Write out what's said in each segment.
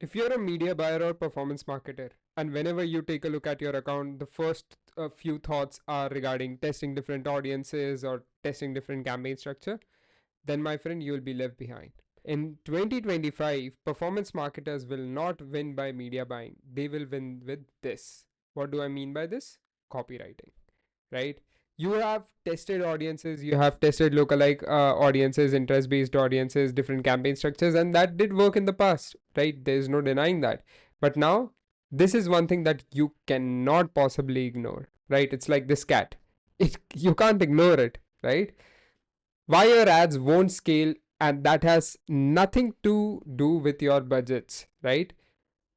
If you're a media buyer or performance marketer, and whenever you take a look at your account, the first few thoughts are regarding testing different audiences or testing different campaign structure, then my friend, you will be left behind. In 2025, performance marketers will not win by media buying. They will win with this. What do I mean by this? Copywriting, right? You have tested audiences, you have tested lookalike audiences, interest based audiences, different campaign structures, and that did work in the past, right? There's no denying that. But now, this is one thing that you cannot possibly ignore, right? It's like this cat. You can't ignore it, right? Why your ads won't scale, and that has nothing to do with your budgets, right?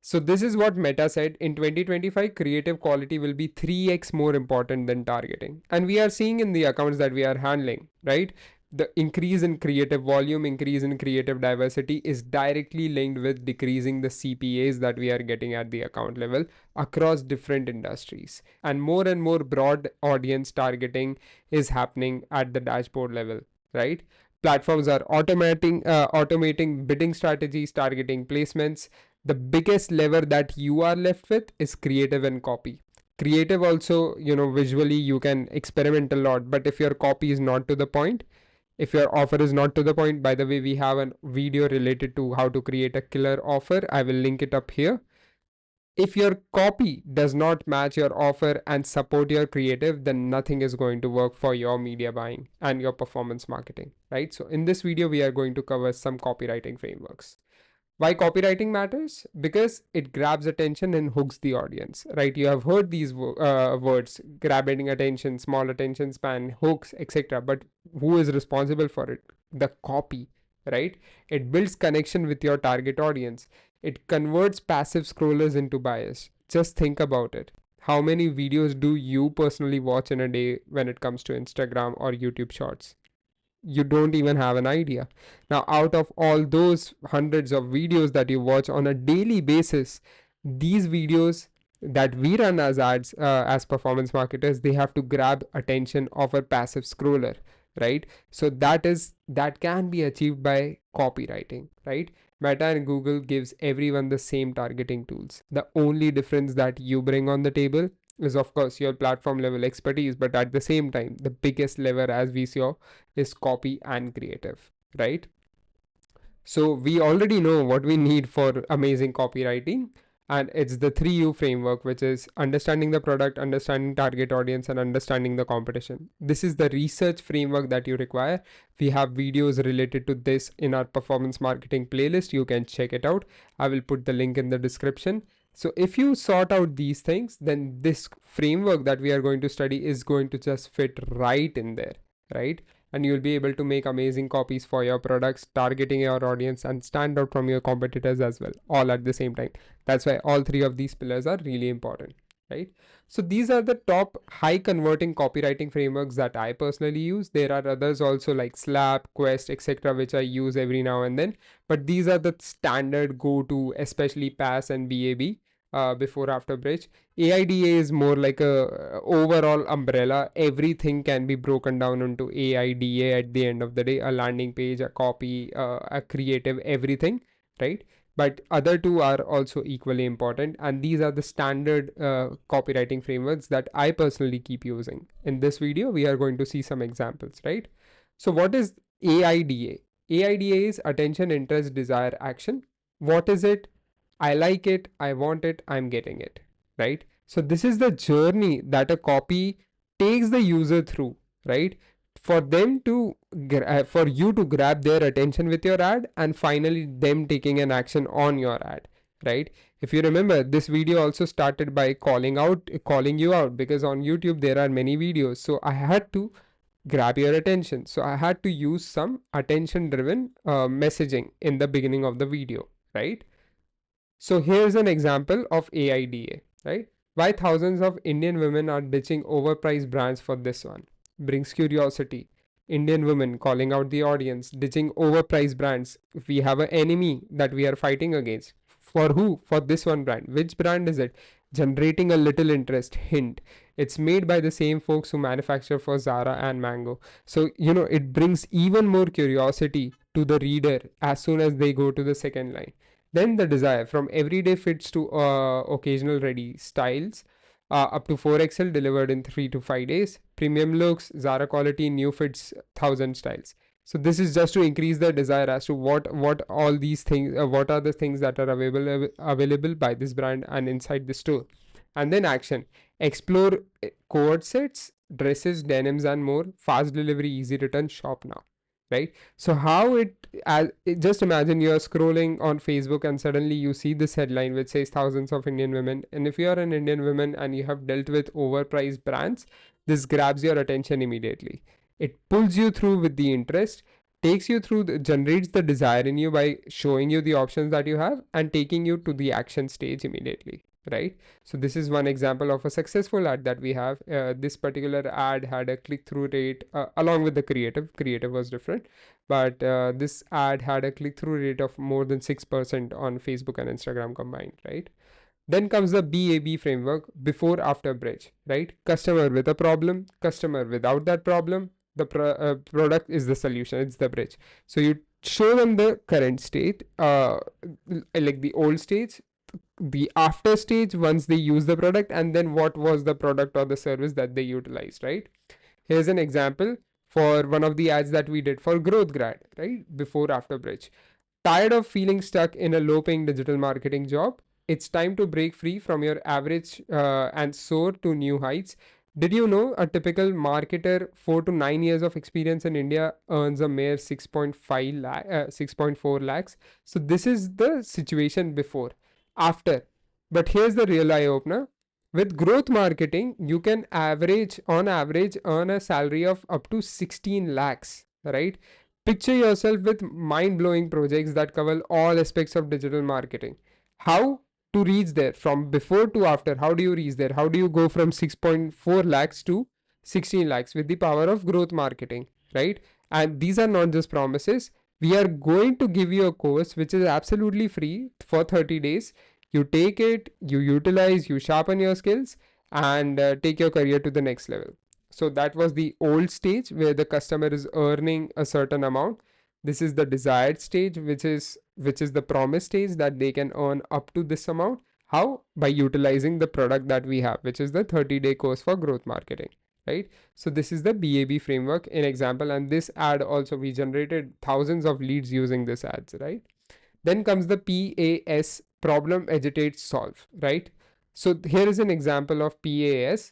So this is what Meta said. In 2025, creative quality will be 3x more important than targeting. And we are seeing in the accounts that we are handling, right? The increase in creative volume, increase in creative diversity is directly linked with decreasing the CPAs that we are getting at the account level across different industries. And more broad audience targeting is happening at the dashboard level, right? Platforms are automating bidding strategies, targeting placements. The biggest lever that you are left with is creative and copy. Creative also, visually you can experiment a lot, but if your copy is not to the point, if your offer is not to the point, by the way, we have a video related to how to create a killer offer. I will link it up here. If your copy does not match your offer and support your creative, then nothing is going to work for your media buying and your performance marketing, right? So in this video, we are going to cover some copywriting frameworks. Why copywriting matters? Because it grabs attention and hooks the audience, right? You have heard these words: grabbing attention, small attention span, hooks, etc. But who is responsible for it? The copy, right? It builds connection with your target audience. It converts passive scrollers into buyers. Just think about it. How many videos do you personally watch in a day when it comes to Instagram or YouTube Shorts? You don't even have an idea. Now, out of all those hundreds of videos that you watch on a daily basis, these videos that we run as ads, as performance marketers, they have to grab attention of a passive scroller, right? So that can be achieved by copywriting, right? Meta and Google gives everyone the same targeting tools. The only difference that you bring on the table is, of course, your platform level expertise, but at the same time, the biggest lever, as we saw, is copy and creative, right? So we already know what we need for amazing copywriting, and it's the 3U framework, which is understanding the product, understanding target audience, and understanding the competition. This is the research framework that you require. We have videos related to this in our performance marketing playlist. You can check it out. I will put the link in the description. So if you sort out these things, then this framework that we are going to study is going to just fit right in there, right? And you'll be able to make amazing copies for your products, targeting your audience, and stand out from your competitors as well, all at the same time. That's why all three of these pillars are really important, right? So these are the top high converting copywriting frameworks that I personally use. There are others also like Slap, Quest, etc., which I use every now and then, but these are the standard go-to, especially PASS and BAB. Before after bridge. AIDA is more like a overall umbrella. Everything can be broken down into AIDA at the end of the day: a landing page, a copy, a creative, everything, right? But other two are also equally important, and these are the standard copywriting frameworks that I personally keep using. In this video, we are going to see some examples, right? So what is AIDA? AIDA is attention, interest, desire, action. What is it? I like it, I want it, I'm getting it, right? So this is the journey that a copy takes the user through, right? For them to, for you to grab their attention with your ad, and finally them taking an action on your ad, right? If you remember, this video also started by calling you out, because on YouTube there are many videos. So I had to grab your attention. So I had to use some attention driven messaging in the beginning of the video, right? So here's an example of AIDA, right? Why thousands of Indian women are ditching overpriced brands for this one. Brings curiosity. Indian women calling out the audience, ditching overpriced brands. We have an enemy that we are fighting against. For who? For this one brand. Which brand is it? Generating a little interest. Hint. It's made by the same folks who manufacture for Zara and Mango. So, it brings even more curiosity to the reader as soon as they go to the second line. Then the desire, from everyday fits to occasional ready styles, up to 4XL delivered in 3 to 5 days. Premium looks, Zara quality, new fits, 1000 styles. So this is just to increase the desire as to what all these things, what are the things that are available by this brand and inside the store. And then action, explore cohort sets, dresses, denims, and more. Fast delivery, easy return. Shop now, right? So how just imagine you're scrolling on Facebook and suddenly you see this headline which says thousands of Indian women, and if you are an Indian woman and you have dealt with overpriced brands, this grabs your attention immediately. It pulls you through with the interest, takes you through generates the desire in you by showing you the options that you have and taking you to the action stage immediately, right? So this is one example of a successful ad that we have. This particular ad had a click-through rate along with the creative was different, but this ad had a click-through rate of more than 6% on Facebook and Instagram combined, right? Then comes the BAB framework, before after bridge, right? Customer with a problem, customer without that problem, the product is the solution, it's the bridge. So you show them the current state, like the old stage, the after stage once they use the product, and then what was the product or the service that they utilized, right? Here's an example for one of the ads that we did for Growth Grad, right? Before after bridge. Tired of feeling stuck in a low paying digital marketing job? It's time to break free from your average and soar to new heights. Did you know a typical marketer 4 to 9 years of experience in India earns a mere 6.4 lakhs? So this is the situation before. After. But here's the real eye opener. With growth marketing, you can on average, earn a salary of up to 16 lakhs, right? Picture yourself with mind blowing projects that cover all aspects of digital marketing. How to reach there from before to after? How do you reach there? How do you go from 6.4 lakhs to 16 lakhs with the power of growth marketing, right? And these are not just promises. We are going to give you a course which is absolutely free for 30 days. You take it, you utilize, you sharpen your skills, and take your career to the next level. So that was the old stage where the customer is earning a certain amount. This is the desired stage, which is the promise stage that they can earn up to this amount. How? By utilizing the product that we have, which is the 30-day course for growth marketing, right? So this is the BAB framework in example, and this ad also we generated thousands of leads using this ads, right? Then comes the PAS, problem, agitate, solve, right? So here is an example of PAS.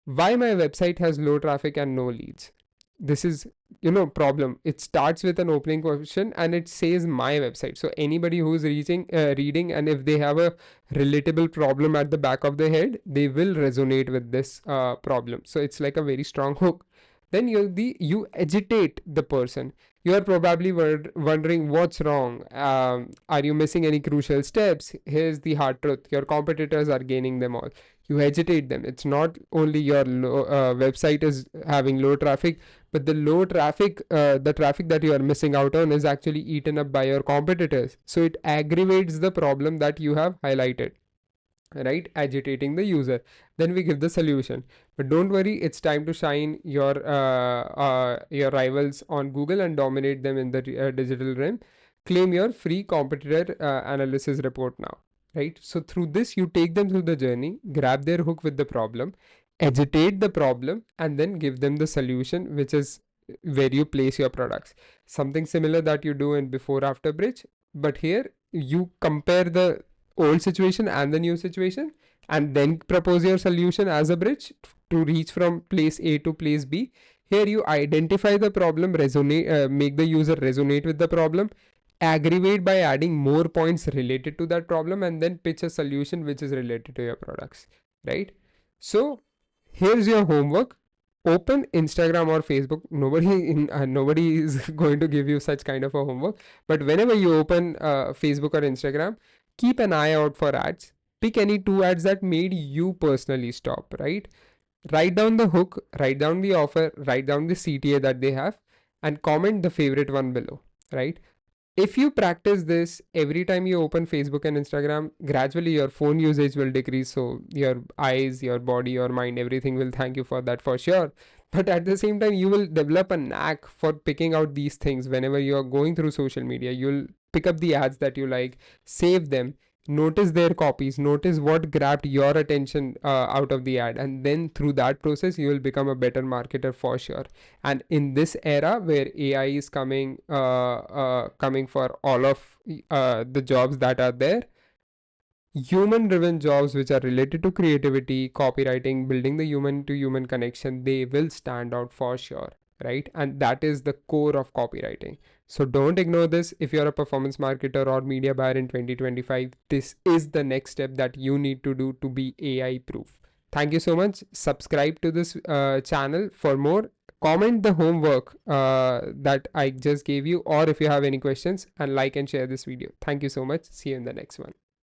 Why my website has low traffic and no leads? This is problem. It starts with an opening question and it says my website. So anybody who's reading, and if they have a relatable problem at the back of their head, they will resonate with this problem. So it's like a very strong hook. Then you agitate the person. You are probably wondering what's wrong. Are you missing any crucial steps? Here's the hard truth. Your competitors are gaining them all. You agitate them. It's not only your website is having low traffic, but the traffic that you are missing out on is actually eaten up by your competitors. So it aggravates the problem that you have highlighted, right? Agitating the user. Then we give the solution. But don't worry, it's time to shine your rivals on Google and dominate them in the digital realm. Claim your free competitor analysis report now, right? So through this, you take them through the journey, grab their hook with the problem, agitate the problem, and then give them the solution, which is where you place your products. Something similar that you do in before after bridge, but here you compare the old situation and the new situation, and then propose your solution as a bridge to reach from place A to place B. Here you identify the problem, make the user resonate with the problem, aggravate by adding more points related to that problem, and then pitch a solution which is related to your products, right? So here's your homework. Open Instagram or Facebook. Nobody is going to give you such kind of a homework, but whenever you open Facebook or Instagram, keep an eye out for ads. Pick any 2 ads that made you personally stop, right? Write down the hook, write down the offer, write down the CTA that they have, and comment the favorite one below, right? If you practice this every time you open Facebook and Instagram, gradually your phone usage will decrease. So your eyes, your body, your mind, everything will thank you for that for sure. But at the same time, you will develop a knack for picking out these things whenever you are going through social media. You'll pick up the ads that you like, save them, notice their copies, notice what grabbed your attention out of the ad, and then through that process you will become a better marketer for sure. And in this era where AI is coming for all of the jobs that are there, human driven jobs which are related to creativity, copywriting, building the human to human connection, they will stand out for sure, right? And that is the core of copywriting. So don't ignore this. If you're a performance marketer or media buyer in 2025, this is the next step that you need to do to be AI proof. Thank you so much. Subscribe to this channel for more. Comment the homework that I just gave you, or if you have any questions, and like and share this video. Thank you so much. See you in the next one.